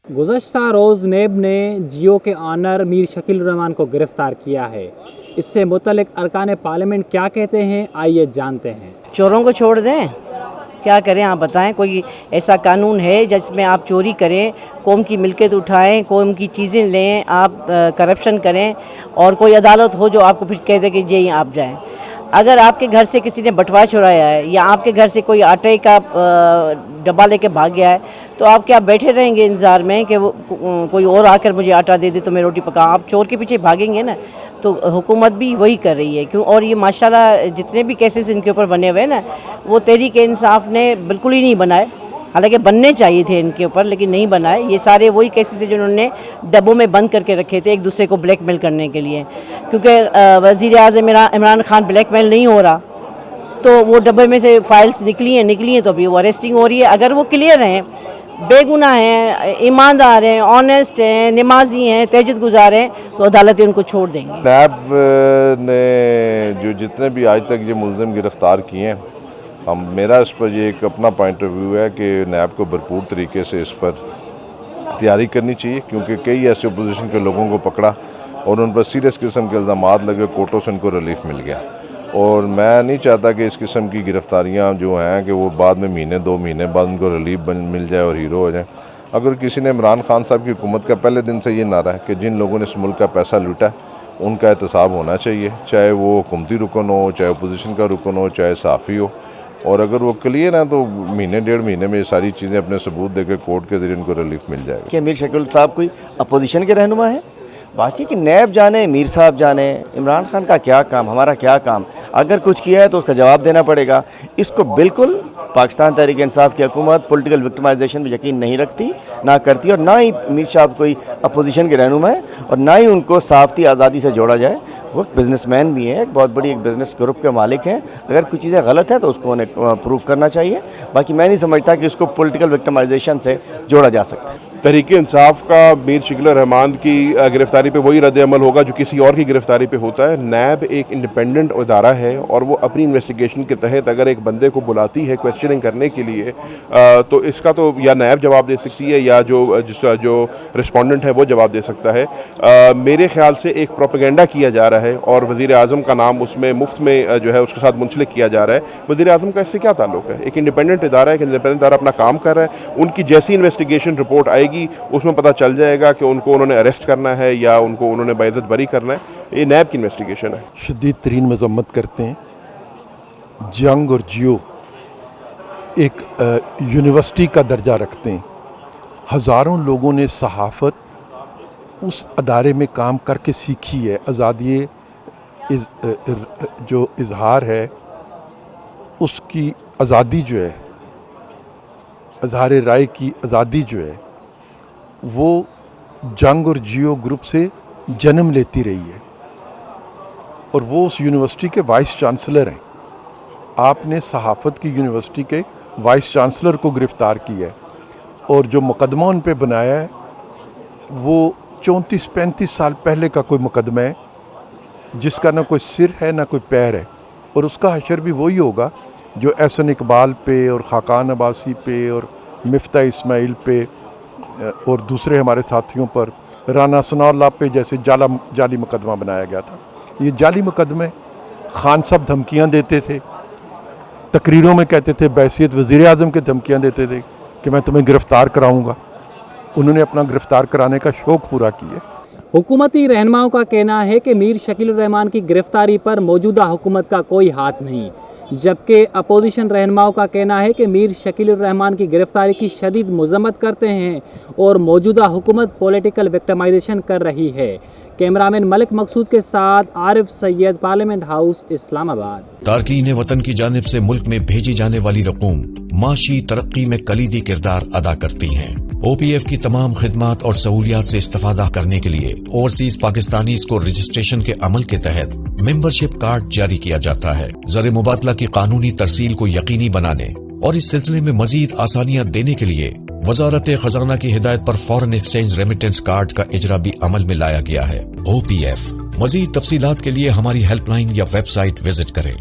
गुज़श्ता रोज़ नेब ने जियो के ऑनर मीर शकील रहमान को गिरफ्तार किया है। इससे मुतल्लिक अरकान पार्लियामेंट क्या कहते हैं, आइए जानते हैं। चोरों को छोड़ दें, क्या करें आप बताएं। कोई ऐसा कानून है जिसमें आप चोरी करें, कौम की मिल्कियत उठाएं, कौम की चीज़ें लें, आप करप्शन करें और कोई अदालत हो जो आपको फिर कह दे कि ये आप जाएं। अगर आपके घर से किसी ने बटवा चुराया है या आपके घर से कोई आटे का डब्बा लेके भाग गया है, तो आप क्या बैठे रहेंगे इंतज़ार में कि वो कोई और आकर मुझे आटा दे दे तो मैं रोटी पकाऊं? आप चोर के पीछे भागेंगे ना। तो हुकूमत भी वही कर रही है क्यों। और ये माशाल्लाह जितने भी केसेस इनके ऊपर बने हुए हैं ना, वो तहरीक इंसाफ ने बिल्कुल ही नहीं बनाए। हालांकि बनने चाहिए थे इनके ऊपर, लेकिन नहीं बनाए। ये सारे वही केसेस हैं जिन्होंने डब्बों में बंद करके रखे थे एक दूसरे को ब्लैकमेल करने के लिए। क्योंकि वज़ीर आज़म इमरान खान ब्लैकमेल नहीं हो रहा, तो वो डब्बे में से फाइल्स निकली हैं तो अभी वो अरेस्टिंग हो रही है। अगर वो क्लियर हैं, बेगुनाह हैं, ईमानदार हैं, ऑनेस्ट हैं, नमाजी हैं, तहज्जुद गुजार हैं, तो अदालतें उनको छोड़ देंगी। नैब ने जो जितने भी आज तक ये मुलज़िम गिरफ़्तार किए हैं, मेरा इस पर ये एक अपना पॉइंट ऑफ व्यू है कि नैब को भरपूर तरीके से इस पर तैयारी करनी चाहिए, क्योंकि कई ऐसे अपोजिशन के लोगों को पकड़ा और उन पर सीरियस किस्म के इल्ज़ामात लगे, कोर्टों से उनको रिलीफ मिल गया। और मैं नहीं चाहता कि इस किस्म की गिरफ़्तारियाँ जो हैं कि वो बाद में महीने 2 महीने बाद उनको रिलीफ मिल जाए और हीरो हो जाए। अगर किसी ने इमरान खान साहब की हुकूमत का पहले दिन से ये नारा है कि जिन लोगों ने इस मुल्क का पैसा लूटा उनका एहतसाब होना चाहिए, चाहे वो हुकूमती रुकन हो, चाहे अपोजिशन का रुकन हो, चाहे सहाफ़ी हो। और अगर वो क्लियर हैं तो महीने 1.5 महीने में ये सारी चीज़ें अपने सबूत देकर कोर्ट के ज़रिए उनको रिलीफ मिल जाएगी। क्या मीर शकील साहब कोई अपोजिशन के रहनुमा है? बाकी कि नैब जाने, मीर साहब जाने, इमरान खान का क्या काम, हमारा क्या काम। अगर कुछ किया है तो उसका जवाब देना पड़ेगा। इसको बिल्कुल पाकिस्तान तहरीक इंसाफ की हुकूमत पॉलिटिकल विक्टिमाइजेशन में यकीन नहीं रखती, ना करती, और ना ही मीर साहब कोई अपोजिशन के रहनुमा है, और ना ही उनको साफ़ती आज़ादी से जोड़ा जाए। वो बिजनेसमैन भी है, एक बहुत बड़ी एक बिज़नेस ग्रुप के मालिक हैं। अगर कुछ चीज़ें गलत हैं तो उसको उन्हें प्रूव करना चाहिए। बाकी मैं नहीं समझता कि उसको पॉलिटिकल विक्टिमाइजेशन से जोड़ा जा सकता है। तहरीक इंसाफ का मीर शकील रहमान की गिरफ़्तारी पे वही रद्द अमल होगा जो किसी और की गिरफ़्तारी पे होता है। नैब एक इंडिपेंडेंट इदारा है और वो अपनी इन्वेस्टिगेशन के तहत अगर एक बंदे को बुलाती है क्वेश्चनिंग करने के लिए, तो इसका तो या नैब जवाब दे सकती है या जो रिस्पोंडेंट है वो जवाब दे सकता है। मेरे ख्याल से एक प्रोपेगेंडा किया जा रहा है और वज़ीर आज़म का नाम उसमें मुफ्त में जो है उसके साथ मुंसलिक किया जा रहा है। वज़ीर आज़म का इससे क्या ताल्लुक है? एक इंडिपेंडेंट इदारा है, एक इंडिपेंडेंट इदारा अपना काम कर रहा है। उनकी जैसी इन्वेस्टिगेशन रिपोर्ट आएगी उसमें पता चल जाएगा कि उन्होंने अरेस्ट करना है या उन्होंने बाइज़्ज़त बरी करना है। ये नैब की इन्वेस्टिगेशन है। शदीद तरीन मज़म्मत करते हैं। जंग और जियो एक यूनिवर्सिटी का दर्जा रखते हैं। हज़ारों लोगों ने सहाफ़त उस अदारे में काम करके सीखी है। आज़ादी जो इजहार है उसकी आज़ादी जो है, इजहार राय की आज़ादी जो है, वो जंग और जियो ग्रुप से जन्म लेती रही है और वो उस यूनिवर्सिटी के वाइस चांसलर हैं। आपने सहाफ़त की यूनिवर्सिटी के वाइस चांसलर को गिरफ़्तार किया है और जो मुकदमा उन पे बनाया है वो 34-35 साल पहले का कोई मुकदमा है जिसका ना कोई सिर है ना कोई पैर है, और उसका हशर भी वही होगा जो एहसन इकबाल पे और खाकान अब्बासी पे और मिफ्ता इस्माइल पे और दूसरे हमारे साथियों पर, राना सनाउल्लाह पे जैसे जाली मुकदमा बनाया गया था। ये जाली मुकदमे खान साहब धमकियाँ देते थे, तकरीरों में कहते थे, बैसियत वज़ीर आज़म के धमकियाँ देते थे कि मैं तुम्हें गिरफ़्तार कराऊँगा। उन्होंने अपना गिरफ़्तार कराने का शौक़ पूरा किया। हुकूमती रहनुमाओं का कहना है कि मीर शकील रहमान की गिरफ्तारी पर मौजूदा हुकूमत का कोई हाथ नहीं, जबकि अपोजिशन रहनुमाओं का कहना है कि मीर शकील रहमान की गिरफ्तारी की शदीद मज़म्मत करते हैं और मौजूदा हुकूमत पॉलिटिकल विक्टिमाइजेशन कर रही है। कैमरामैन मलिक मकसूद के साथ आरिफ सैयद, पार्लियामेंट हाउस, इस्लामाबाद। तारकीन वतन की जानिब से मुल्क में भेजी जाने वाली रकूम माशी तरक्की में कलीदी किरदार अदा करती हैं। OPF की तमाम खिदमात और सहूलियात से इस्तेफादा करने के लिए ओवरसीज पाकिस्तानीज को रजिस्ट्रेशन के अमल के तहत मेंबरशिप कार्ड जारी किया जाता है। ज़र मुबादला की कानूनी तरसील को यकीनी बनाने और इस सिलसिले में मजीद आसानियां देने के लिए वजारत खजाना की हिदायत पर फॉरेन एक्सचेंज रेमिटेंस कार्ड का इजरा भी अमल में लाया गया है। OPF। मजीद तफसीलात के लिए हमारी हेल्पलाइन या वेबसाइट विजिट करें।